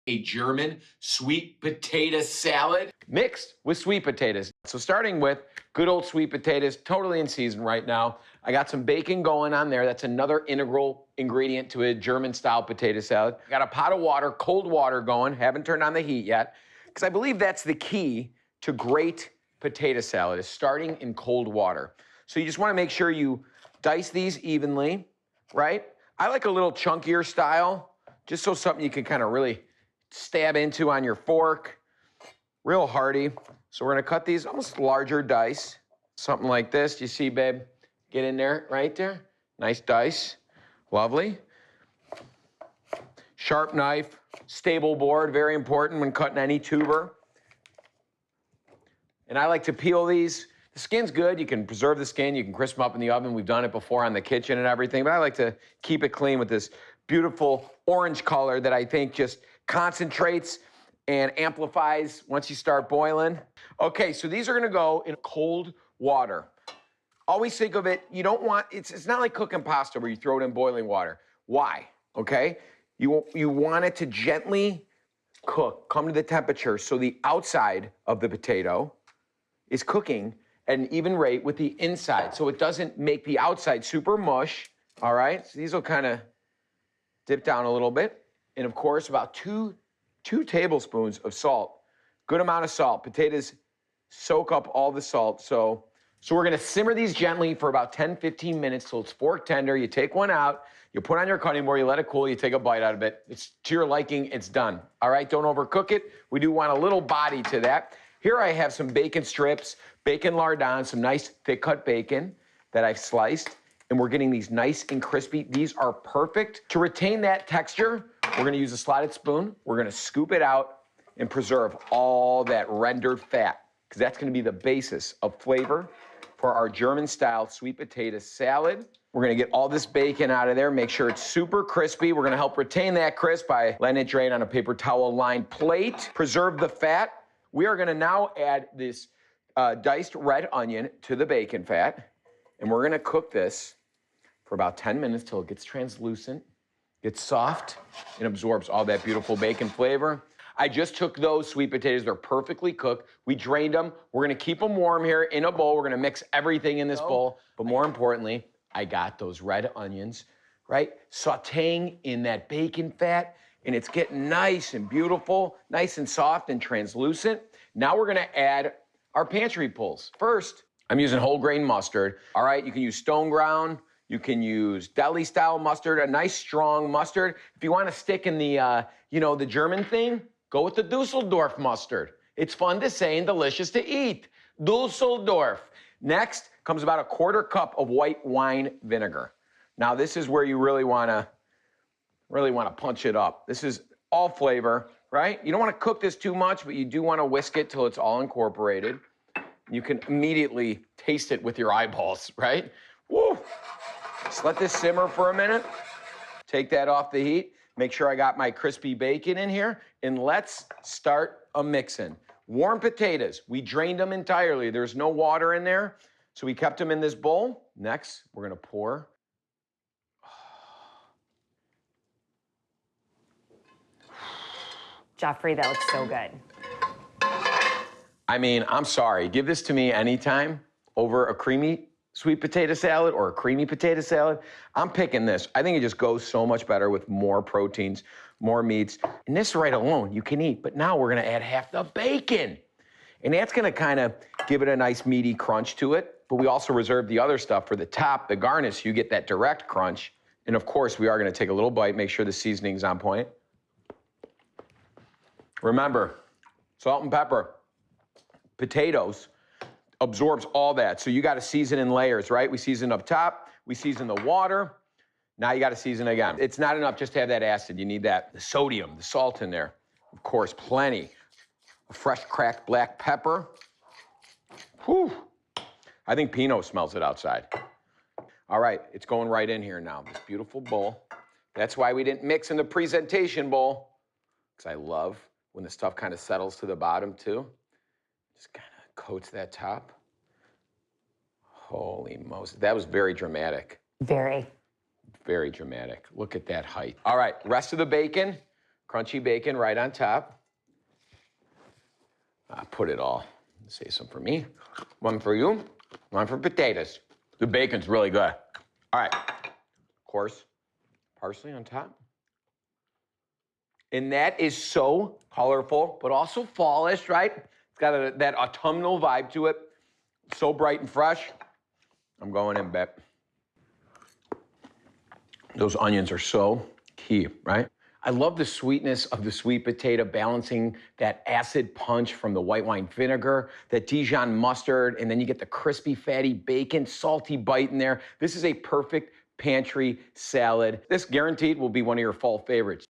a German sweet potato salad mixed with sweet potatoes. So starting with good old sweet potatoes, totally in season right now. I got some bacon going on there. That's another integral ingredient to a German-style potato salad. I got a pot of water, cold water going. Haven't turned on the heat yet, because I believe that's the key to great potato salad, is starting in cold water. So you just want to make sure you dice these evenly, right? I like a little chunkier style, just so something you can kind of really stab into on your fork. Real hearty. So we're gonna cut these almost larger dice, something like this. You see, babe? Get in there, right there. Nice dice, lovely. Sharp knife, stable board, very important when cutting any tuber. And I like to peel these. The skin's good, you can preserve the skin, you can crisp them up in the oven. We've done it before on the kitchen and everything, but I like to keep it clean with this beautiful orange color that I think just concentrates and amplifies once you start boiling. Okay, so these are gonna go in cold water. Always think of it, you don't want, it's not like cooking pasta where you throw it in boiling water. Why, okay? You want it to gently cook, come to the temperature, so the outside of the potato is cooking at an even rate with the inside, so it doesn't make the outside super mush, all right? So these will kind of dip down a little bit. And of course, about two tablespoons of salt. Good amount of salt. Potatoes soak up all the salt. So we're gonna simmer these gently for about 10, 15 minutes till it's fork tender. You take one out, you put on your cutting board, you let it cool, you take a bite out of it. It's to your liking, it's done. All right, don't overcook it. We do want a little body to that. Here I have some bacon strips, bacon lardon, some nice thick cut bacon that I've sliced, and we're getting these nice and crispy. These are perfect. To retain that texture, we're gonna use a slotted spoon. We're gonna scoop it out and preserve all that rendered fat, because that's gonna be the basis of flavor for our German-style sweet potato salad. We're gonna get all this bacon out of there, make sure it's super crispy. We're gonna help retain that crisp by letting it drain on a paper towel-lined plate. Preserve the fat. We are gonna now add this diced red onion to the bacon fat, and we're gonna cook this for about 10 minutes till it gets translucent, gets soft, and absorbs all that beautiful bacon flavor. I just took those sweet potatoes, they're perfectly cooked. We drained them. We're gonna keep them warm here in a bowl. We're gonna mix everything in this bowl, but more importantly, I got those red onions, right? Sautéing in that bacon fat, and it's getting nice and beautiful, nice and soft and translucent. Now we're gonna add our pantry pulls. First, I'm using whole grain mustard. All right, you can use stone ground, you can use deli-style mustard, a nice strong mustard. If you wanna stick in the, the German thing, go with the Dusseldorf mustard. It's fun to say and delicious to eat. Dusseldorf. Next comes about a 1/4 cup of white wine vinegar. Now this is where you really wanna punch it up. This is all flavor, right? You don't wanna cook this too much, but you do wanna whisk it till it's all incorporated. You can immediately taste it with your eyeballs, right? Woo! Just let this simmer for a minute. Take that off the heat. Make sure I got my crispy bacon in here, and let's start a mixing. Warm potatoes, we drained them entirely. There's no water in there, so we kept them in this bowl. Next, we're gonna pour. Jeffrey, that looks so good. I mean, I'm sorry, give this to me anytime over a creamy sweet potato salad or a creamy potato salad. I'm picking this. I think it just goes so much better with more proteins, more meats. And this right alone, you can eat, but now we're gonna add half the bacon. And that's gonna kind of give it a nice meaty crunch to it, but we also reserve the other stuff for the top, the garnish, so you get that direct crunch. And of course, we are gonna take a little bite, make sure the seasoning's on point. Remember, salt and pepper, potatoes, absorbs all that. So you gotta season in layers, right? We season up top, we season the water, now you gotta season again. It's not enough just to have that acid, you need that, the sodium, the salt in there. Of course, plenty. A fresh cracked black pepper. Whew. I think Pinot smells it outside. All right, it's going right in here now, this beautiful bowl. That's why we didn't mix in the presentation bowl, because I love when the stuff kind of settles to the bottom too. Just kind of coats that top. Holy Moses, that was very dramatic. Very. Very dramatic. Look at that height. All right, rest of the bacon, Crunchy bacon right on top. I'll put it all. Say some for me, one for you, one for potatoes. The bacon's really good. All right, of course, parsley on top. And that is so colorful, but also fallish, right? It's got that autumnal vibe to it. So bright and fresh. I'm going in, bet. Those onions are so key, right? I love the sweetness of the sweet potato balancing that acid punch from the white wine vinegar, that Dijon mustard, and then you get the crispy, fatty bacon, salty bite in there. This is a perfect pantry salad. This guaranteed will be one of your fall favorites.